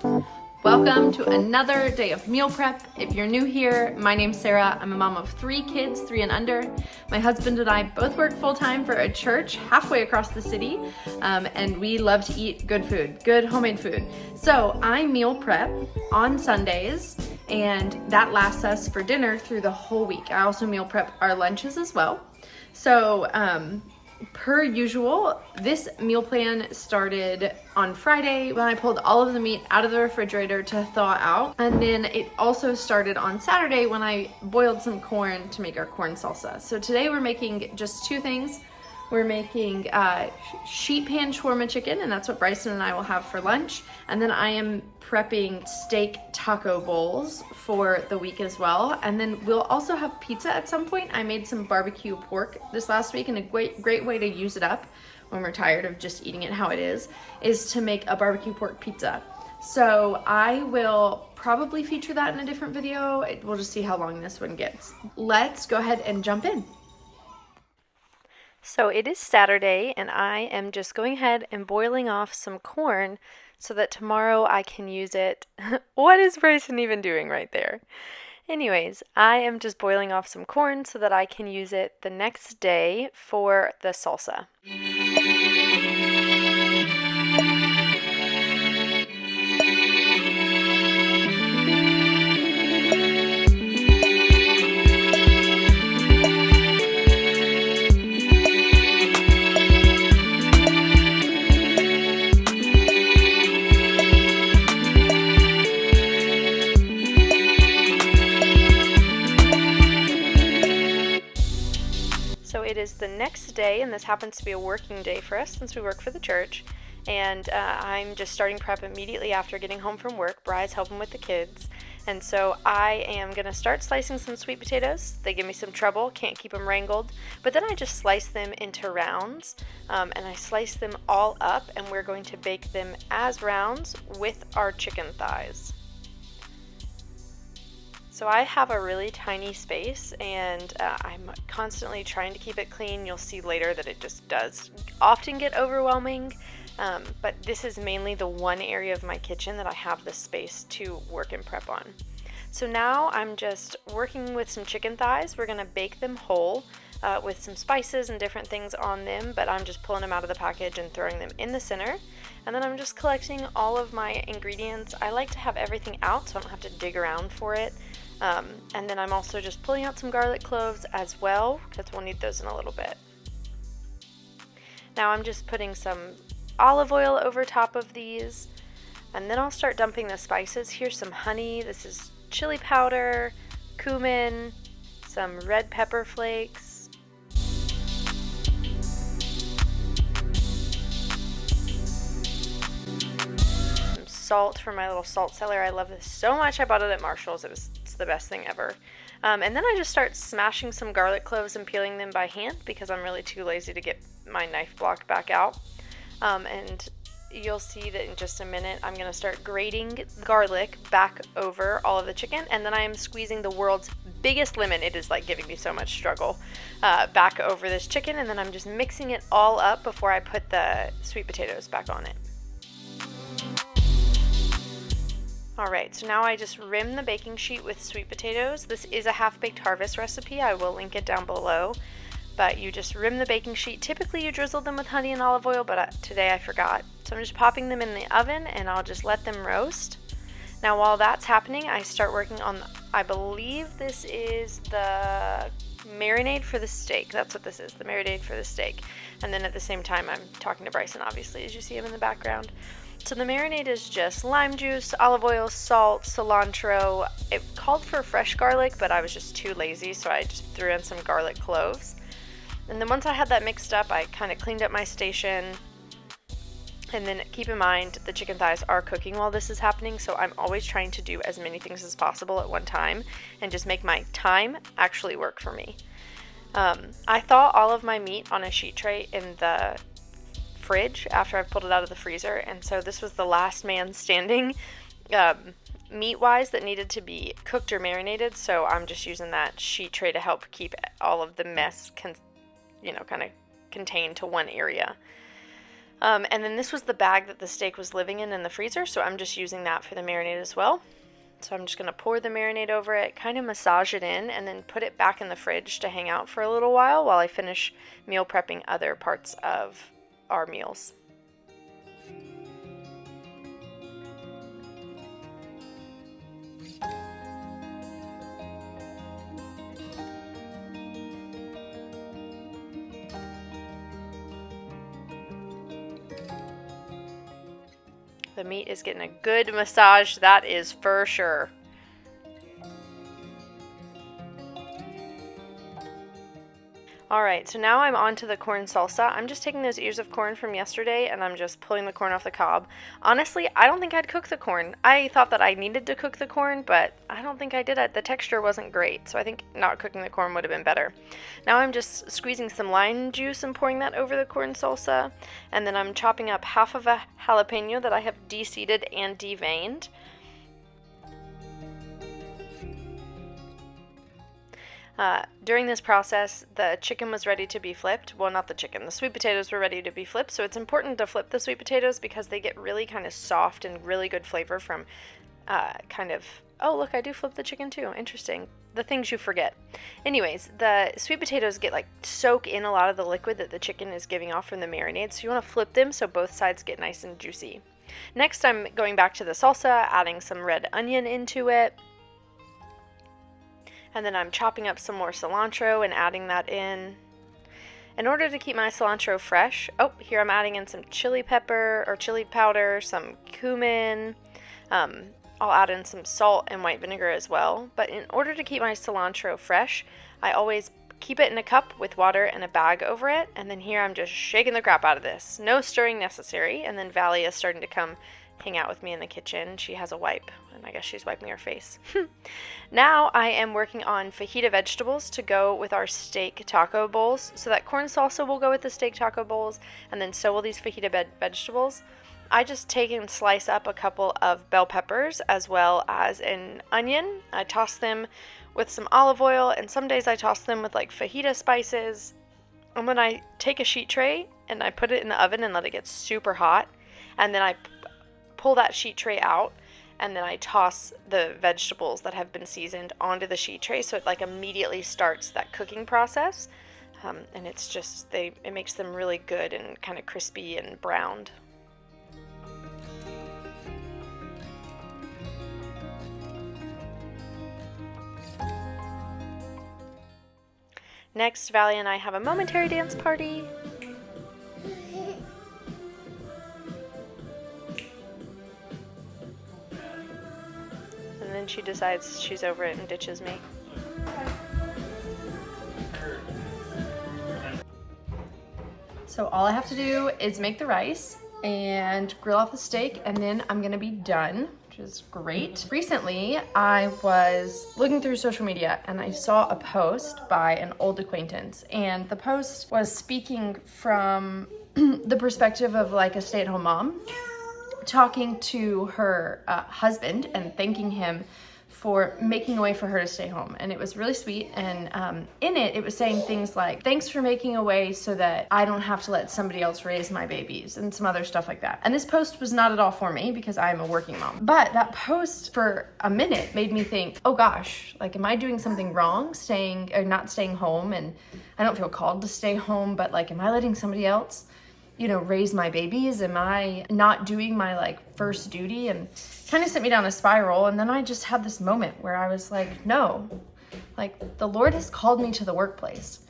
Welcome to another day of meal prep. If you're new here, my name's Sarah. I'm a mom of 3 kids, 3 and under. My husband and I both work full-time for a church halfway across the city, and we love to eat good food, good homemade food. So I meal prep on Sundays, and that lasts us for dinner through the whole week. I also meal prep our lunches as well. So per usual, this meal plan started on Friday when I pulled all of the meat out of the refrigerator to thaw out. And then it also started on Saturday when I boiled some corn to make our corn salsa. So today we're making just 2 things. We're making sheet pan shawarma chicken, and that's what Bryson and I will have for lunch. And then I am prepping steak taco bowls for the week as well. And then we'll also have pizza at some point. I made some barbecue pork this last week, and a great way to use it up when we're tired of just eating it how it is to make a barbecue pork pizza. So I will probably feature that in a different video. We'll just see how long this one gets. Let's go ahead and jump in. So it is Saturday, and I am just going ahead and boiling off some corn so that tomorrow I can use it. What is Bryson even doing right there? Anyways, I am just boiling off some corn so that I can use it the next day for the salsa. So it is the next day, and this happens to be a working day for us since we work for the church, and I'm just starting prep immediately after getting home from work. Bry's helping with the kids, and so I am going to start slicing some sweet potatoes. They give me some trouble, can't keep them wrangled, but then I just slice them into rounds, and I slice them all up, and we're going to bake them as rounds with our chicken thighs. So I have a really tiny space, and I'm constantly trying to keep it clean. You'll see later that it just does often get overwhelming, but this is mainly the one area of my kitchen that I have the space to work and prep on. So now I'm just working with some chicken thighs. We're gonna bake them whole with some spices and different things on them, but I'm just pulling them out of the package and throwing them in the center. And then I'm just collecting all of my ingredients. I like to have everything out so I don't have to dig around for it. And then I'm also just pulling out some garlic cloves as well, because we'll need those in a little bit. Now I'm just putting some olive oil over top of these, and then I'll start dumping the spices. Here's some honey, this is chili powder, cumin, some red pepper flakes, some salt from my little salt cellar. I love this so much. I bought it at Marshall's. It's the best thing ever. And then I just start smashing some garlic cloves and peeling them by hand because I'm really too lazy to get my knife block back out. And you'll see that in just a minute I'm going to start grating garlic back over all of the chicken, and then I am squeezing the world's biggest lemon. It is like giving me so much struggle back over this chicken, and then I'm just mixing it all up before I put the sweet potatoes back on it. Alright, so now I just rim the baking sheet with sweet potatoes. This is a half-baked harvest recipe. I will link it down below. But you just rim the baking sheet. Typically you drizzle them with honey and olive oil, but today I forgot. So I'm just popping them in the oven, and I'll just let them roast. Now while that's happening, I start working on, I believe this is the marinade for the steak. That's what this is, the marinade for the steak. And then at the same time I'm talking to Bryson, obviously, as you see him in the background. So the marinade is just lime juice, olive oil, salt, cilantro. It called for fresh garlic, but I was just too lazy, so I just threw in some garlic cloves. And then once I had that mixed up, I kind of cleaned up my station. And then keep in mind, the chicken thighs are cooking while this is happening, so I'm always trying to do as many things as possible at one time and just make my time actually work for me. I thaw all of my meat on a sheet tray in the fridge after I've pulled it out of the freezer, and so this was the last man standing meat-wise that needed to be cooked or marinated, so I'm just using that sheet tray to help keep all of the mess kind of contained to one area. And then this was the bag that the steak was living in the freezer, so I'm just using that for the marinade as well. So I'm just going to pour the marinade over it, kind of massage it in, and then put it back in the fridge to hang out for a little while I finish meal prepping other parts of our meals. The meat is getting a good massage, that is for sure. Alright, so now I'm on to the corn salsa. I'm just taking those ears of corn from yesterday and I'm just pulling the corn off the cob. Honestly, I don't think I'd cook the corn. I thought that I needed to cook the corn, but I don't think I did it. The texture wasn't great, so I think not cooking the corn would have been better. Now I'm just squeezing some lime juice and pouring that over the corn salsa, and then I'm chopping up half of a jalapeno that I have de-seeded and deveined. During this process, the chicken was ready to be flipped. Well, not the chicken, the sweet potatoes were ready to be flipped, so it's important to flip the sweet potatoes because they get really kind of soft and really good flavor from oh look, I do flip the chicken too, interesting. The things you forget. Anyways, the sweet potatoes soak in a lot of the liquid that the chicken is giving off from the marinade, so you want to flip them so both sides get nice and juicy. Next, I'm going back to the salsa, adding some red onion into it. And then I'm chopping up some more cilantro and adding that in. In order to keep my cilantro fresh, here I'm adding in some chili pepper or chili powder, some cumin. I'll add in some salt and white vinegar as well. But in order to keep my cilantro fresh, I always keep it in a cup with water and a bag over it. And then here I'm just shaking the crap out of this. No stirring necessary. And then Valley is starting to come hang out with me in the kitchen. She has a wipe, and I guess she's wiping her face. Now I am working on fajita vegetables to go with our steak taco bowls. So that corn salsa will go with the steak taco bowls, and then so will these fajita vegetables. I just take and slice up a couple of bell peppers as well as an onion. I toss them with some olive oil, and some days I toss them with like fajita spices. And then I take a sheet tray and I put it in the oven and let it get super hot, and then I pull that sheet tray out, and then I toss the vegetables that have been seasoned onto the sheet tray, so it like immediately starts that cooking process, and it's just it makes them really good and kind of crispy and browned. Next, Valley and I have a momentary dance party. And then she decides she's over it and ditches me. So all I have to do is make the rice and grill off the steak, and then I'm gonna be done, which is great. Recently, I was looking through social media and I saw a post by an old acquaintance, and the post was speaking from the perspective of like a stay-at-home mom, talking to her husband and thanking him for making a way for her to stay home. And it was really sweet. And in it was saying things like, thanks for making a way so that I don't have to let somebody else raise my babies, and some other stuff like that. And this post was not at all for me because I'm a working mom. But that post for a minute made me think, oh gosh, like, am I doing something wrong not staying home? And I don't feel called to stay home, but like, am I letting somebody else raise my babies? Am I not doing my like first duty? And kind of sent me down a spiral. And then I just had this moment where I was like, no, like the Lord has called me to the workplace.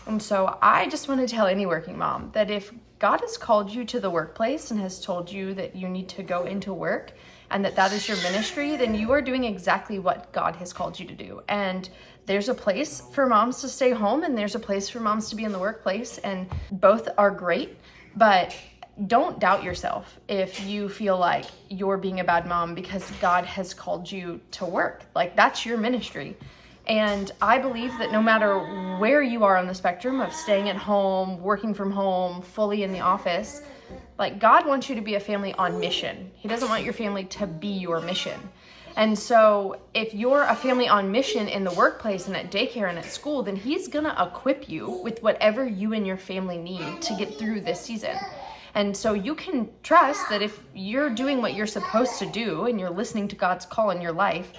And so I just want to tell any working mom that if God has called you to the workplace and has told you that you need to go into work and that is your ministry, then you are doing exactly what God has called you to do. And there's a place for moms to stay home, and there's a place for moms to be in the workplace, and both are great. But don't doubt yourself if you feel like you're being a bad mom because God has called you to work. Like, that's your ministry. And I believe that no matter where you are on the spectrum of staying at home, working from home, fully in the office, like, God wants you to be a family on mission. He doesn't want your family to be your mission. And so if you're a family on mission in the workplace and at daycare and at school, then he's going to equip you with whatever you and your family need to get through this season. And so you can trust that if you're doing what you're supposed to do and you're listening to God's call in your life,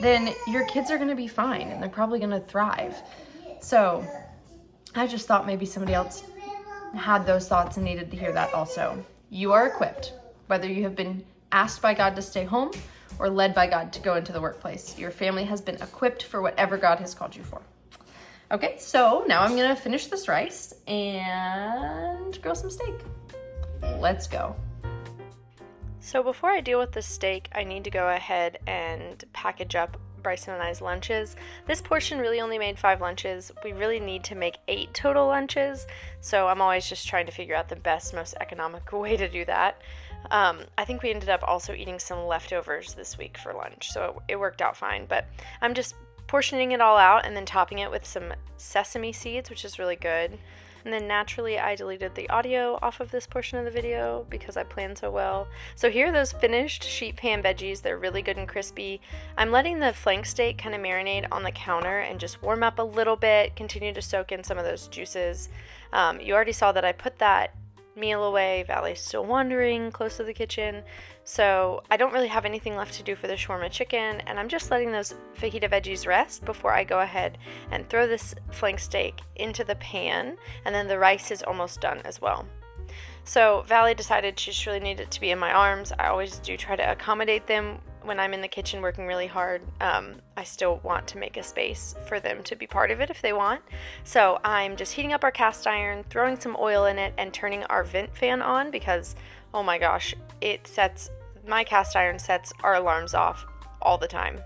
then your kids are going to be fine and they're probably going to thrive. So I just thought maybe somebody else had those thoughts and needed to hear that also. You are equipped, whether you have been asked by God to stay home or led by God to go into the workplace. Your family has been equipped for whatever God has called you for. Okay, so now I'm gonna finish this rice and grill some steak. Let's go. So before I deal with the steak, I need to go ahead and package up Bryson and I's lunches. This portion really only made 5 lunches. We really need to make 8 total lunches, so I'm always just trying to figure out the best, most economical way to do that. I think we ended up also eating some leftovers this week for lunch, so it worked out fine, but I'm just portioning it all out and then topping it with some sesame seeds, which is really good. And then naturally I deleted the audio off of this portion of the video because I planned so well. So here are those finished sheet pan veggies. They're really good and crispy. I'm letting the flank steak kind of marinate on the counter and just warm up a little bit, continue to soak in some of those juices. You already saw that I put that meal away. Valley's still wandering close to the kitchen. So I don't really have anything left to do for the shawarma chicken, and I'm just letting those fajita veggies rest before I go ahead and throw this flank steak into the pan, and then the rice is almost done as well. So Valley decided she just really needed to be in my arms. I always do try to accommodate them when I'm in the kitchen working really hard. I still want to make a space for them to be part of it if they want. So I'm just heating up our cast iron, throwing some oil in it, and turning our vent fan on because, oh my gosh, my cast iron sets our alarms off all the time.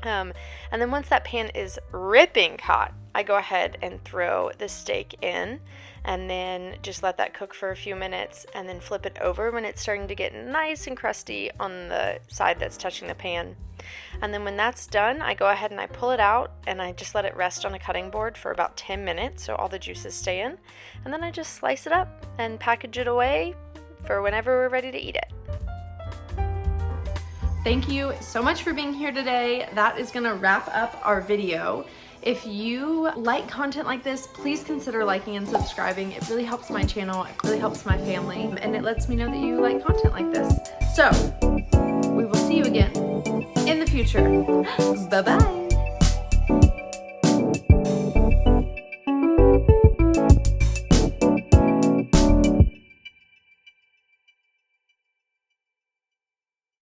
And then once that pan is ripping hot, I go ahead and throw the steak in and then just let that cook for a few minutes and then flip it over when it's starting to get nice and crusty on the side that's touching the pan. And then when that's done, I go ahead and I pull it out and I just let it rest on a cutting board for about 10 minutes so all the juices stay in. And then I just slice it up and package it away for whenever we're ready to eat it. Thank you so much for being here today. That is gonna wrap up our video. If you like content like this, please consider liking and subscribing. It really helps my channel, it really helps my family, and it lets me know that you like content like this. So, we will see you again in the future. Bye-bye.